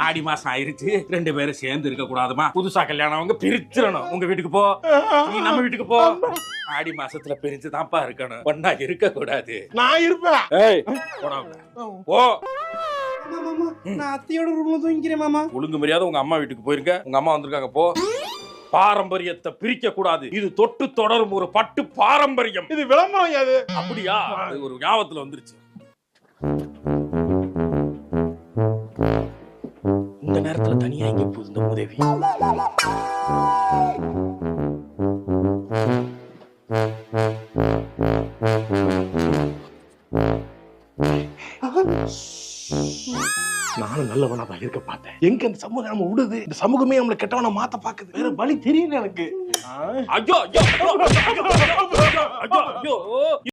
ஆடி மாசம் ஆயிருச்சு, 2 பேரும் சேர்ந்து இருக்க கூடாதுமா. புதுசா கல்யாணம் அவங்க பிரிச்சிடணும். உங்க வீட்டுக்கு போ, நீ நம்ம வீட்டுக்கு போ. ஆடி மாசத்துல பிரிஞ்சு தான்ப்பா இருக்கணும், ஒன்னா இருக்க கூடாது. நான் இருப்பேன். ஏய் போடா உள்ள. போ. நான் அத்தையோட ரூம்ல தூங்கிக்கிறேன் மாமா. ஒழுங்கு மரியாதை உங்க அம்மா வீட்டுக்கு போயிருக்க. உங்க அம்மா வந்திருக்காங்க, போ. பாரம்பரியத்தை பிரிக்க கூடாது. இது தொட்டு தொடரும் ஒரு பட்டு பாரம்பரியம். இது விளம்பரம் அது. அப்படியா? அது ஒரு ஞாபகத்துல வந்துருச்சு. இந்த நேரத்துல தனியா எங்க போகுது இந்த உதவி? நானும் நல்லவனா தான் இருக்க பார்த்தேன். எங்க இந்த சமூகம் நம்ம விடுது? இந்த சமூகமே நம்மள கெட்டவனா மாத்த பாக்குது. வேற வழி தெரியல எனக்கு. ஐயோ ஐயோ ஐயோ ஐயோ ஐயோ ஐயோ